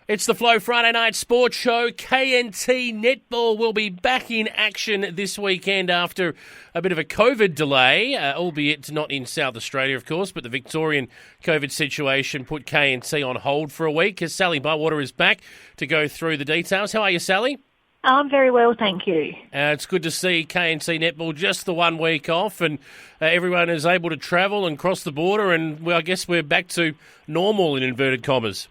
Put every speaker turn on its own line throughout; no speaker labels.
It's the Flow Friday Night Sports Show. KNT Netball will be back in action this weekend after a bit of a COVID delay, albeit not in South Australia, of course, but the Victorian COVID situation put KNT on hold for a week. As Sally Bywater is back to go through the details. How are you, Sally?
I'm very well, thank you.
It's good to see KNT Netball just the 1 week off and everyone is able to travel and cross the border and I guess we're back to normal in inverted commas.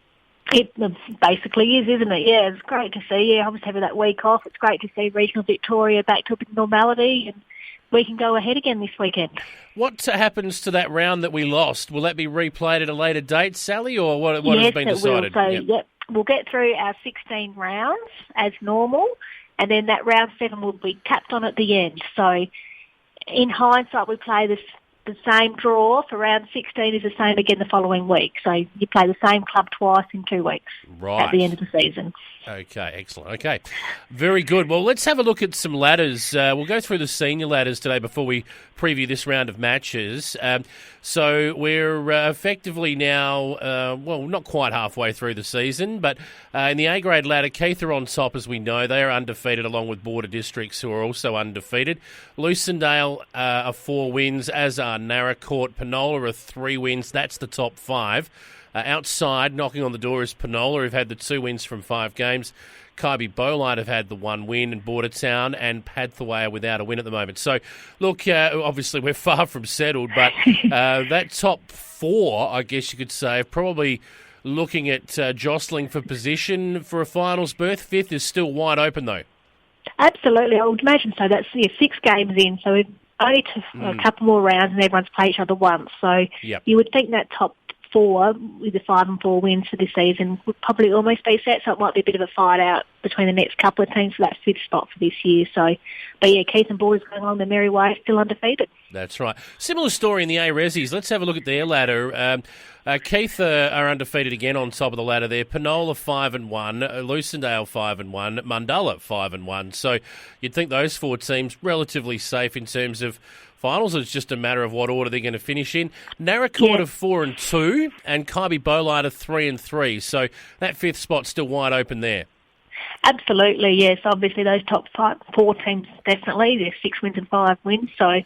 It basically is, isn't it? Yeah, it's great to see. Yeah, obviously having that week off. It's great to see regional Victoria back to a bit of normality and we can go ahead again this weekend.
What happens to that round that we lost? Will that be replayed at a later date, Sally, or what has been decided?
Yes, it will. So, yep, we'll get through our 16 rounds as normal, and then that round 7 will be capped on at the end. So, in hindsight, we play the same draw for round 16 is the same again the following week. So you play the same club twice in 2 weeks at the end of the season.
Okay, excellent. Okay, very good. Well, let's have a look at some ladders. We'll go through the senior ladders today before we preview this round of matches. So we're effectively now, not quite halfway through the season, but in the A-grade ladder, Keith are on top, as we know. They are undefeated along with Border Districts, who are also undefeated. Lucendale are 4 wins, as are Narracourt. Penola are 3 wins. That's the top 5. Outside, knocking on the door, is Penola, who've had the 2 wins from 5 games. Kybe Bolite have had the 1 win, and Bordertown and Padthaway are without a win at the moment. So, look, obviously we're far from settled, but that top 4, I guess you could say, are probably looking at jostling for position for a finals berth. 5th is still wide open, though.
Absolutely, I would imagine so. That's 6 games in, so we've only a couple more rounds and everyone's played each other once. So you would think that top 4 with the 5 and 4 wins for this season would probably almost be set, so it might be a bit of a fight out between the next couple of teams for that 5th spot for this year. So, but yeah, Keith and Borders going along the merry way, still undefeated.
That's right. Similar story in the A-Resis. Let's have a look at their ladder. Keith are undefeated again on top of the ladder there. Penola 5-1, Lucendale 5-1, Mundalla 5-1. So you'd think those 4 teams relatively safe in terms of finals. It's just a matter of what order they're going to finish in. Narracourt are 4-2 and Kybe Bolite are 3-3. So that 5th spot's still wide open there.
Absolutely, yes. Obviously those top 4 teams definitely. They're 6 wins and 5 wins. So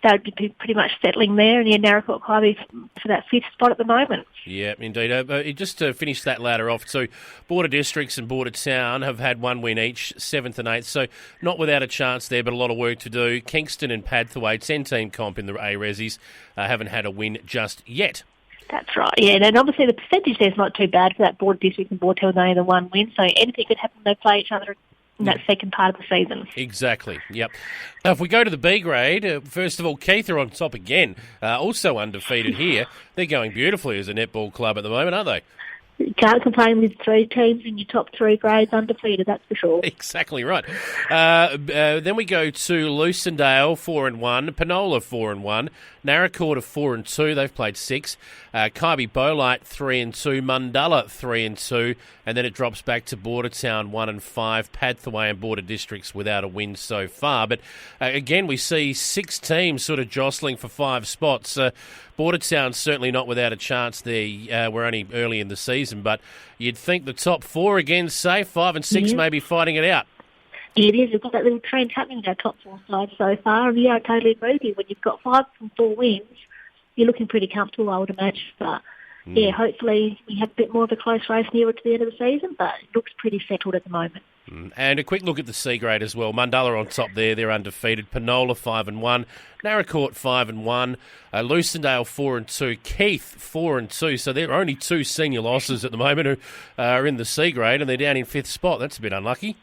they would be pretty much settling there. And Narracourt Kybe for that 5th spot at the moment.
Yeah, indeed. Just to finish that ladder off, so Border Districts and Border Town have had 1 win each, 7th and 8th, so not without a chance there, but a lot of work to do. Kingston and Padthaway, 10-team comp in the A-Resis, haven't had a win just yet.
That's right, yeah, and obviously the percentage there's not too bad for that Border District and Border Town, only the 1 win, so anything could happen, they play each other in that second part of the season.
Exactly, yep. Now, if we go to the B grade, first of all, Keith are on top again, also undefeated here. They're going beautifully as a netball club at the moment, aren't they?
You can't complain with 3 teams in your top 3 grades undefeated, that's for sure.
Exactly right. Then we go to Lucendale, 4-1, Penola, 4-1, Narracourt are 4-2, they've played 6, Kybe Bolite, 3-2, Mundalla, 3-2, and then it drops back to Bordertown, 1-5, Padthaway and Border Districts without a win so far. But again, we see 6 teams sort of jostling for 5 spots. Bordertown's certainly not without a chance there. We're only early in the season, but you'd think the top 4 again safe, 5 and 6 maybe fighting it out.
It is. We've got that little trend happening in our top 4 sides so far. And yeah, I totally agree with you. When you've got 5 from 4 wins, you're looking pretty comfortable, I would imagine. But yeah, hopefully we have a bit more of a close race nearer to the end of the season, but it looks pretty settled at the moment.
And a quick look at the C grade as well. Mundalla on top there, they're undefeated. Penola 5-1, Narracourt 5-1, Lucendale 4-2, Keith 4-2. So there are only 2 senior losses at the moment who are in the C grade, and they're down in 5th spot. That's a bit unlucky.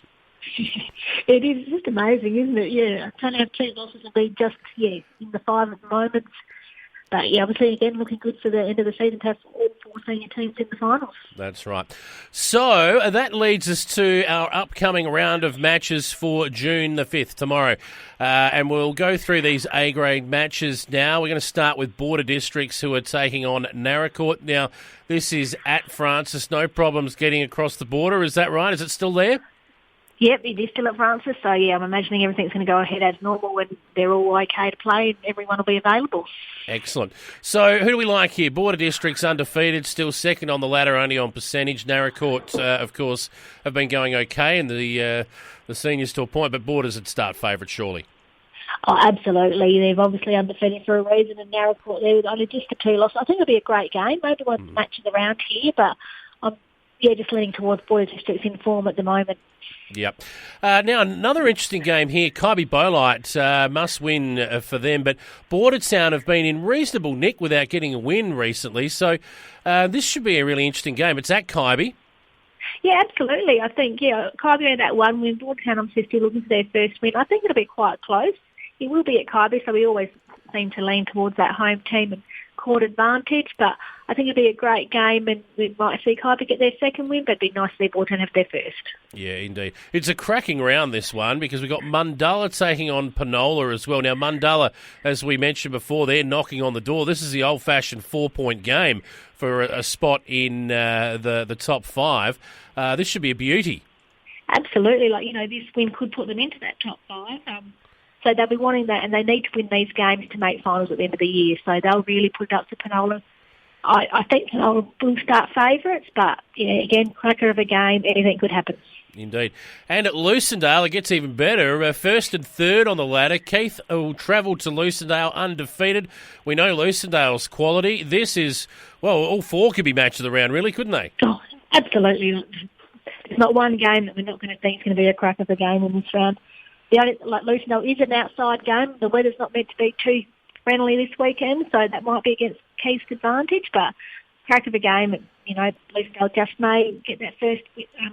It is just amazing, isn't it? Yeah, I can't have 2 losses and be just in the 5 at the moment. But yeah, obviously again looking good for the end of the season to have all 4 senior teams in the finals.
That's right. So that leads us to our upcoming round of matches for June the 5th, tomorrow. And we'll go through these A-grade matches now. We're going to start with Border Districts, who are taking on Narracourt. Now, this is at Francis. No problems getting across the border. Is that right? Is it still there?
Yep, it is still at Francis, so yeah, I'm imagining everything's going to go ahead as normal and they're all okay to play and everyone will be available.
Excellent. So who do we like here? Border District's undefeated, still second on the ladder, only on percentage. Narracourt, of course, have been going okay, and the seniors to a point, but Borders would start favourite, surely.
Oh, absolutely. They've obviously undefeated for a reason, and Narracourt there with only just a 2 loss. I think it'll be a great game. Maybe one matches around here, but I'm just leaning towards Border District's in form at the moment.
Yep. Now, another interesting game here. Kybe Bolite must win for them, but Bordertown have been in reasonable nick without getting a win recently, so this should be a really interesting game. It's at Kybe.
Yeah, absolutely. I think, Kybe had that one win. Bordertown obviously still looking for their first win. I think it'll be quite close. It will be at Kybe, so we always seem to lean towards that home team and court advantage, but I think it'll be a great game and we might see Kybe get their second win, but it'd be nice to see Bordertown have their first.
Yeah, indeed. It's a cracking round, this one, because we've got Mundalla taking on Penola as well. Now, Mundalla, as we mentioned before, they're knocking on the door. This is the old-fashioned 4-point game for a spot in the top 5. This should be a beauty.
Absolutely. This win could put them into that top 5. So they'll be wanting that, and they need to win these games to make finals at the end of the year. So they'll really put it up to Penola. I think Penola will start favourites, but, again, cracker of a game, anything could happen.
Indeed. And at Lucendale, it gets even better. First and third on the ladder. Keith will travel to Lucendale undefeated. We know Lucendale's quality. This is, all 4 could be match of the round, really, couldn't they?
Oh, absolutely. There's not one game that we're not going to think is going to be a cracker of a game in this round. The only, Lucendale is an outside game. The weather's not meant to be too friendly this weekend, so that might be against Keith's advantage, but crack of a game, Lucendale just may get that first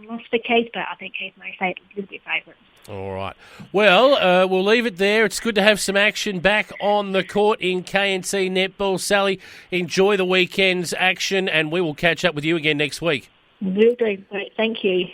loss for Keith, but I think Keith may say it's a little bit favourite.
All right. Well, we'll leave it there. It's good to have some action back on the court in KNT Netball. Sally, enjoy the weekend's action, and we will catch up with you again next week.
Will do. Great. Thank you.